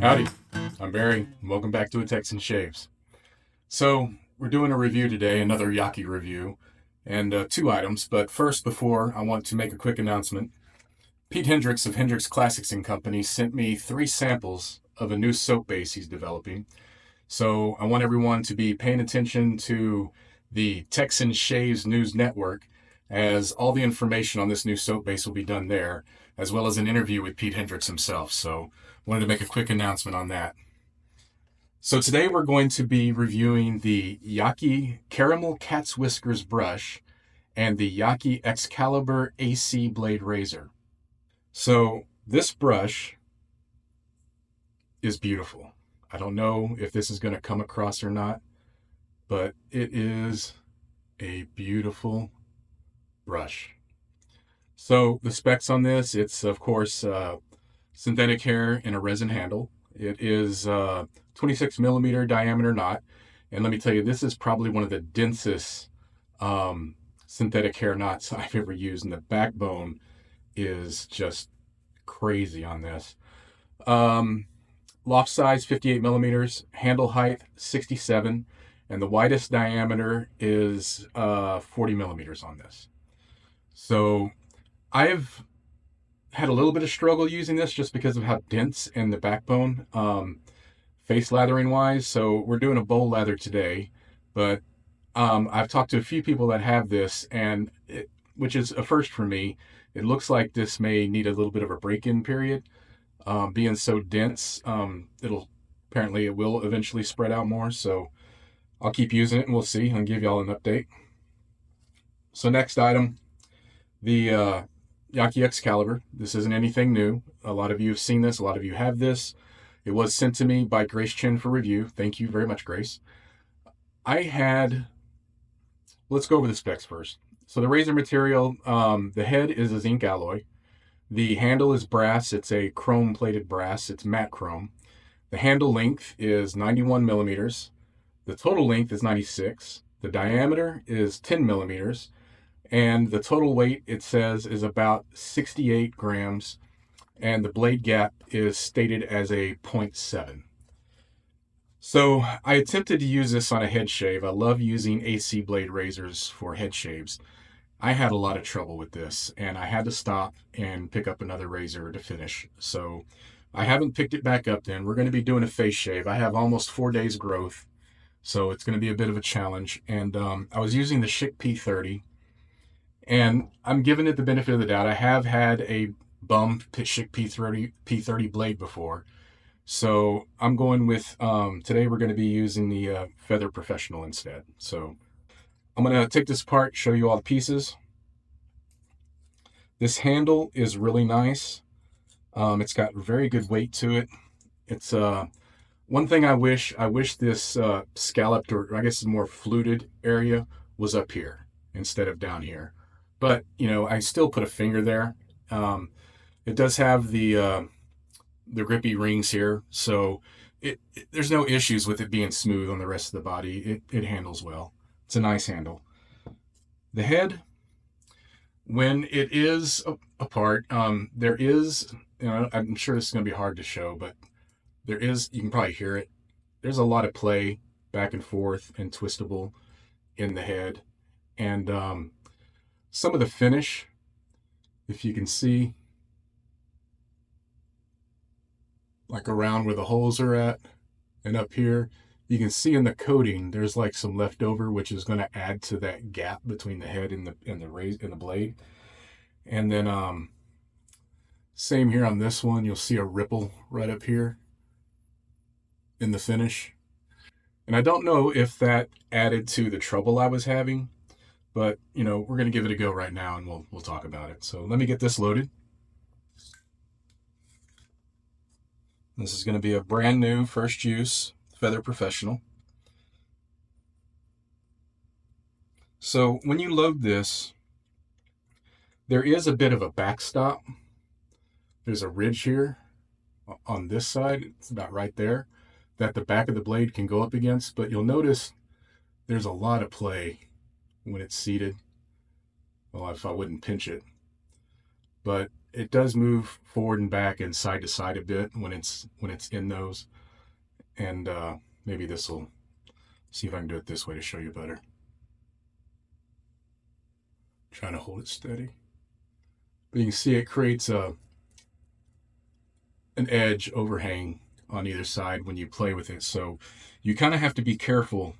Howdy, I'm Barry, and welcome back to A Texan Shaves. So, we're doing a review today, another Yaqi review, and two items. But first, before, I want to make a quick announcement. Pete Hendricks of Hendricks Classics and Company sent me 3 samples of a new soap base he's developing. So, I want everyone to be paying attention to the Texan Shaves News Network, as all the information on this new soap base will be done there, as well as an interview with Pete Hendricks himself. So, wanted to make a quick announcement on that. So today we're going to be reviewing the Yaqi Caramel Cat's Whiskers brush and the Yaqi Excalibur AC blade razor. So this brush is beautiful. I don't know if this is going to come across or not, but it is a beautiful brush. So the specs on this, it's of course synthetic hair and a resin handle. It is 26 millimeter diameter knot. And let me tell you, this is probably one of the densest synthetic hair knots I've ever used. And the backbone is just crazy on this. Loft size 58 millimeters, handle height 67, and the widest diameter is 40 millimeters on this. So I've had a little bit of struggle using this just because of how dense in the backbone, face lathering wise. So we're doing a bowl lather today, but I've talked to a few people that have this, and which is a first for me. It looks like this may need a little bit of a break-in period, being so dense. It will eventually spread out more. So I'll keep using it, and we'll see. I'll give y'all an update. So next item, the Yaqi Excalibur. This isn't anything new. A lot of you have seen this. A lot of you have this. It was sent to me by Grace Chen for review. Thank you very much, Grace. Let's go over the specs first. So the razor material, the head is a zinc alloy. The handle is brass. It's a chrome plated brass. It's matte chrome. The handle length is 91 millimeters. The total length is 96. The diameter is 10 millimeters. And the total weight, it says, is about 68 grams. And the blade gap is stated as a 0.7. So I attempted to use this on a head shave. I love using AC blade razors for head shaves. I had a lot of trouble with this, and I had to stop and pick up another razor to finish. So I haven't picked it back up then. We're going to be doing a face shave. I have almost 4 days growth, so it's going to be a bit of a challenge. And I was using the Schick P30, and I'm giving it the benefit of the doubt. I have had a bum Schick P30 blade before. So I'm going with, today we're going to be using the Feather Professional instead. So I'm going to take this apart, show you all the pieces. This handle is really nice. It's got very good weight to it. It's one thing I wish this scalloped, or I guess more fluted area was up here instead of down here. But, I still put a finger there. It does have the grippy rings here, so there's no issues with it being smooth on the rest of the body. It handles well. It's a nice handle. The head, when it is apart, there is, I'm sure this is going to be hard to show, but there is, you can probably hear it. There's a lot of play back and forth and twistable in the head. And some of the finish, if you can see, like around where the holes are at and up here, you can see in the coating there's like some leftover, which is going to add to that gap between the head and the blade. And then same here on this one, you'll see a ripple right up here in the finish. And I don't know if that added to the trouble I was having, but we're going to give it a go right now, and we'll talk about it. So let me get this loaded. This is going to be a brand new first use Feather Professional. So when you load this, there is a bit of a backstop. There's a ridge here on this side. It's about right there that the back of the blade can go up against, but you'll notice there's a lot of play when it's seated. Well, if I wouldn't pinch it. But it does move forward and back and side to side a bit when it's in those. And maybe this will, see if I can do it this way to show you better. Trying to hold it steady. But you can see it creates an edge overhang on either side when you play with it. So you kind of have to be careful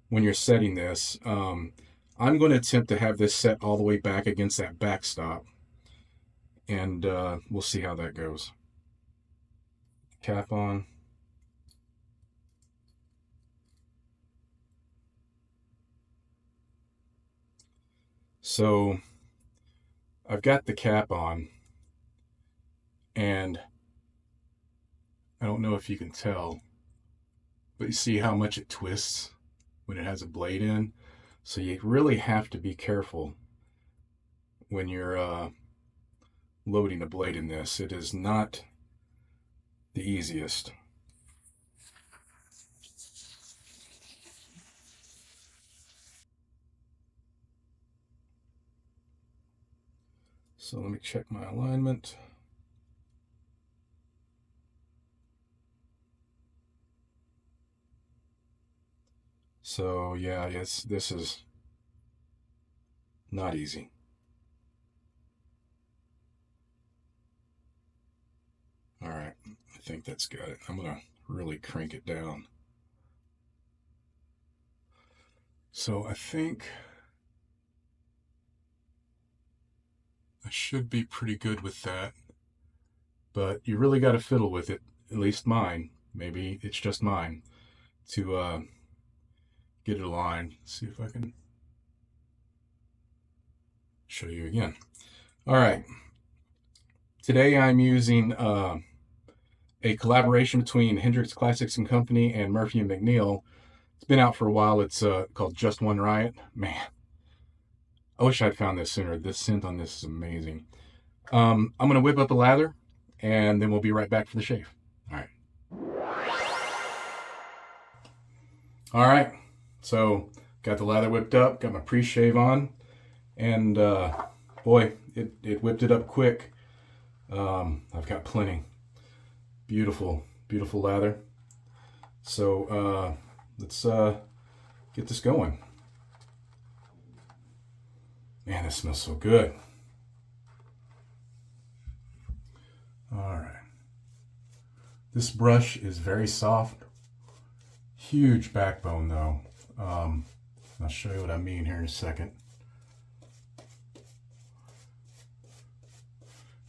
when you're setting this. I'm going to attempt to have this set all the way back against that backstop. And we'll see how that goes. Cap on. So I've got the cap on, and I don't know if you can tell, but you see how much it twists when it has a blade in. So you really have to be careful when you're loading a blade in this. It is not the easiest. So let me check my alignment. So yeah, yes, this is not easy. All right, I think that's got it. I'm gonna really crank it down. So I think I should be pretty good with that, but you really got to fiddle with it, at least mine. Maybe it's just mine, to get it aligned. See if I can show you again. All right. Today I'm using a collaboration between Hendrix Classics and Company and Murphy and McNeil. It's been out for a while. It's called Just One Riot. Man, I wish I'd found this sooner. This scent on this is amazing. I'm going to whip up the lather, and then we'll be right back for the shave. All right. All right. So got the lather whipped up, got my pre-shave on, and boy, it whipped it up quick. I've got plenty. Beautiful, beautiful lather. So let's get this going. Man, this smells so good. All right. This brush is very soft. Huge backbone though. I'll show you what I mean here in a second.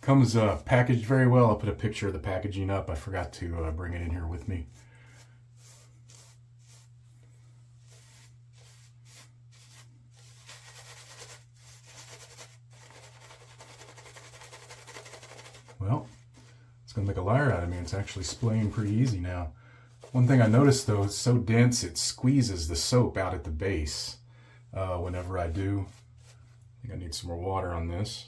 Comes packaged very well. I'll put a picture of the packaging up. I forgot to bring it in here with me. Well, it's going to make a liar out of me. It's actually splaying pretty easy now. One thing I noticed though, it's so dense it squeezes the soap out at the base whenever I do. I think I need some more water on this.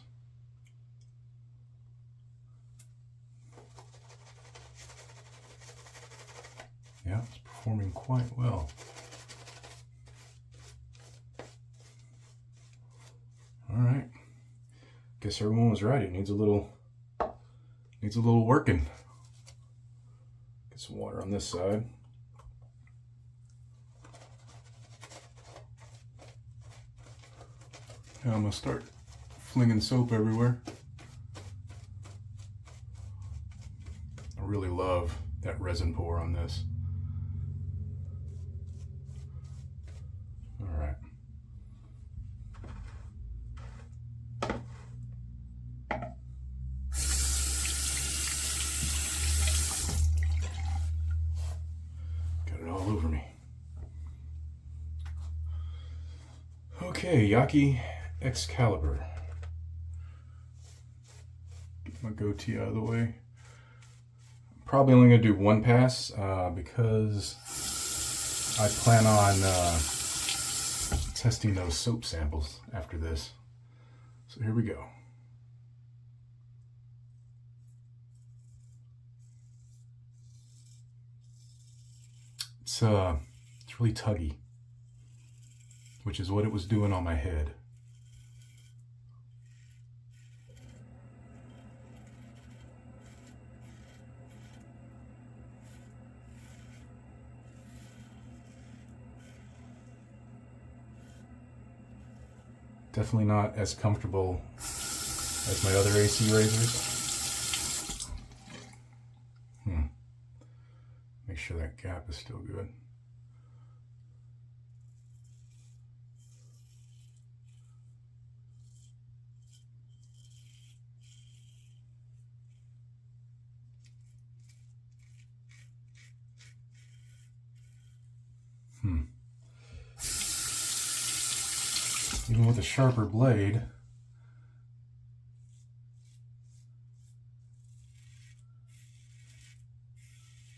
Yeah, it's performing quite well. All right. Guess everyone was right. It needs a little working. Get some water on this side. Now I'm gonna start flinging soap everywhere. I really love that resin pour on this. All right. Got it all over me. Okay, Yaqi Excalibur. Get my goatee out of the way. Probably only going to do one pass because I plan on testing those soap samples after this. So here we go. It's really tuggy, which is what it was doing on my head. Definitely not as comfortable as my other AC razors. Make sure that gap is still good. Even with a sharper blade,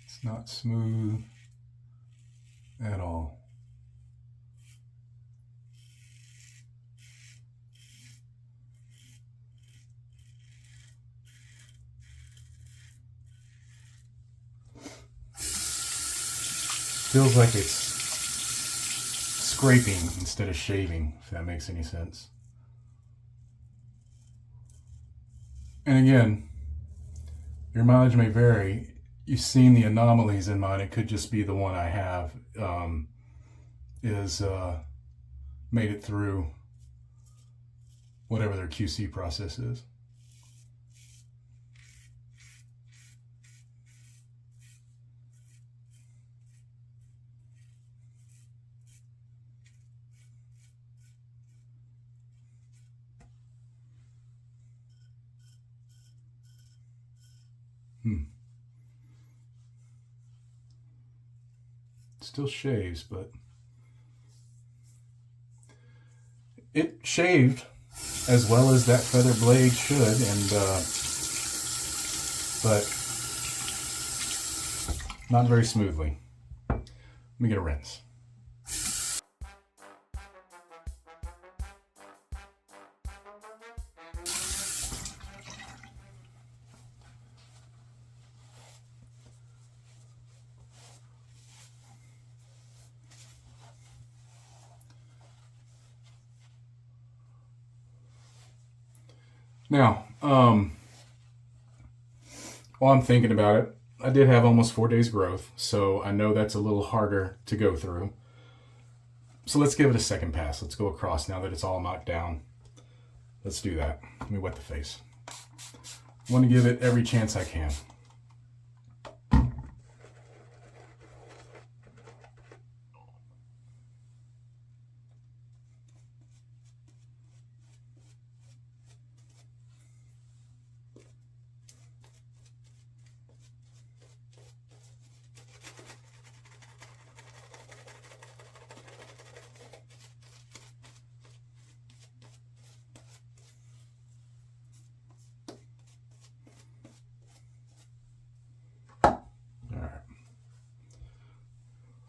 it's not smooth at all. Feels like it's scraping instead of shaving, if that makes any sense. And again, your mileage may vary. You've seen the anomalies in mine. It could just be the one I have made it through whatever their QC process is. Still shaves, but it shaved as well as that feather blade should, and but not very smoothly. Let me get a rinse. Now, while I'm thinking about it, I did have almost 4 days growth, so I know that's a little harder to go through. So let's give it a second pass. Let's go across now that it's all knocked down. Let's do that. Let me wet the face. I want to give it every chance I can.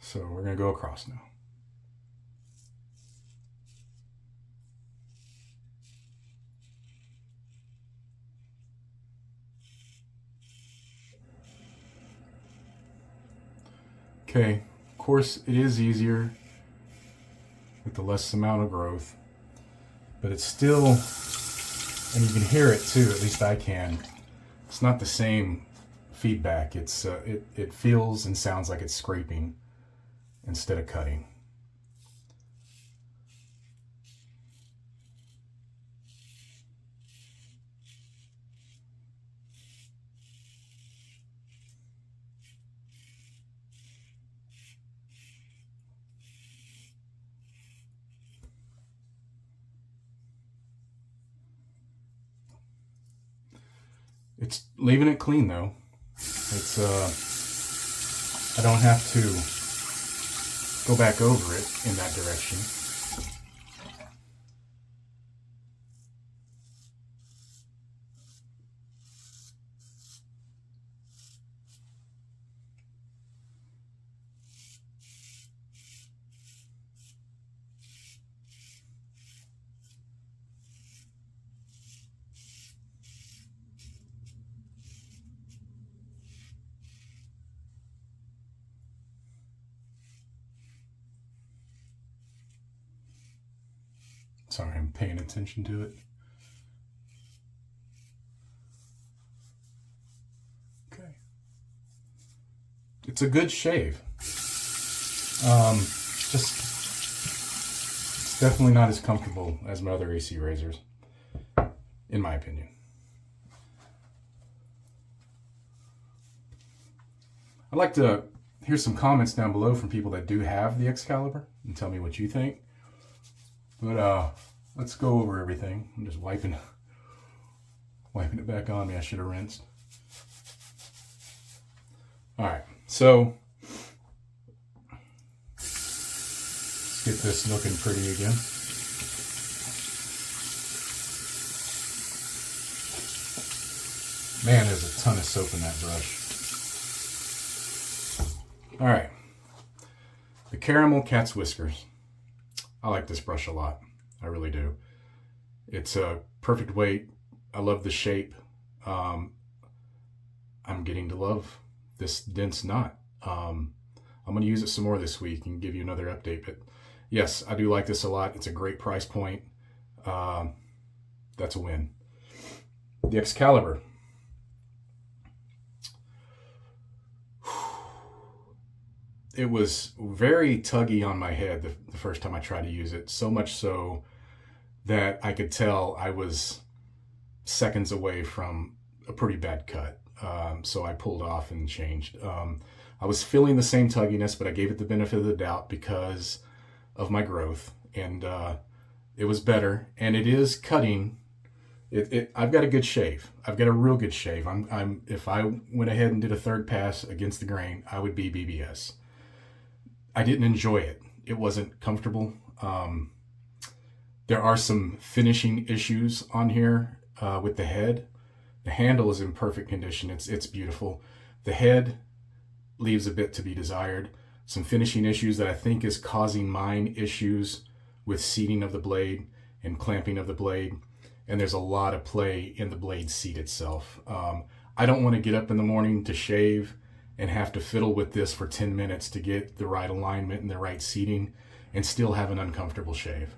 So we're going to go across now. Okay, of course it is easier with the less amount of growth, but it's still, and you can hear it too, at least I can, it's not the same feedback. It's it feels and sounds like it's scraping instead of cutting. It's leaving it clean though. It's I don't have to go back over it in that direction. Sorry, I'm paying attention to it. Okay. It's a good shave. Just it's definitely not as comfortable as my other AC razors, in my opinion. I'd like to hear some comments down below from people that do have the Excalibur and tell me what you think. But let's go over everything. I'm just wiping it back on me. I should have rinsed. All right, so let's get this looking pretty again. Man, there's a ton of soap in that brush. All right, the Caramel Cat's Whiskers. I like this brush a lot. I really do. It's a perfect weight. I love the shape. I'm getting to love this dense knot. I'm going to use it some more this week and give you another update. But yes, I do like this a lot. It's a great price point. That's a win. The Excalibur. It was very tuggy on my head the first time I tried to use it. So much so that I could tell I was seconds away from a pretty bad cut. So I pulled off and changed. I was feeling the same tugginess, but I gave it the benefit of the doubt because of my growth, and it was better. And it is cutting. I've got a good shave. I've got a real good shave. If I went ahead and did a third pass against the grain, I would be BBS. I didn't enjoy it. It wasn't comfortable. There are some finishing issues on here with the head. The handle is in perfect condition. It's beautiful. The head leaves a bit to be desired. Some finishing issues that I think is causing mine issues with seating of the blade and clamping of the blade. And there's a lot of play in the blade seat itself. I don't want to get up in the morning to shave and have to fiddle with this for 10 minutes to get the right alignment and the right seating and still have an uncomfortable shave.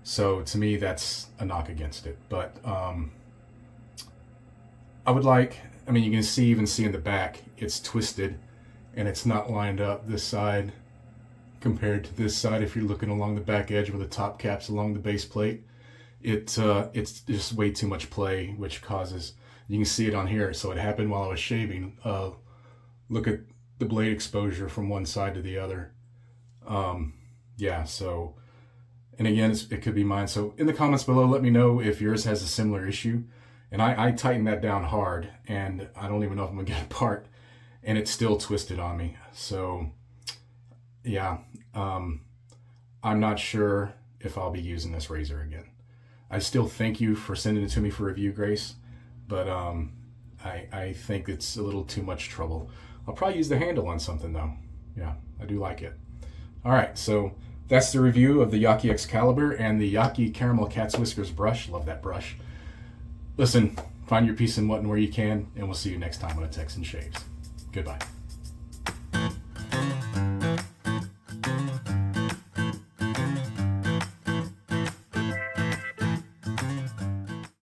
So to me, that's a knock against it. But I mean, you can even see in the back, it's twisted and it's not lined up this side compared to this side. If you're looking along the back edge where the top cap's along the base plate, it's just way too much play, which causes, you can see it on here. So it happened while I was shaving. Look at the blade exposure from one side to the other. Yeah, so, and again, it could be mine. So in the comments below, let me know if yours has a similar issue. And I tightened that down hard, and I don't even know if I'm gonna get it apart, and it's still twisted on me. So yeah, I'm not sure if I'll be using this razor again. I still thank you for sending it to me for review, Grace, but I think it's a little too much trouble. I'll probably use the handle on something though. Yeah, I do like it. All right, so that's the review of the Yaqi Excalibur and the Yaqi Caramel Cat's Whiskers brush. Love that brush. Listen, find your peace in what and where you can, and we'll see you next time on a Texan Shaves. Goodbye.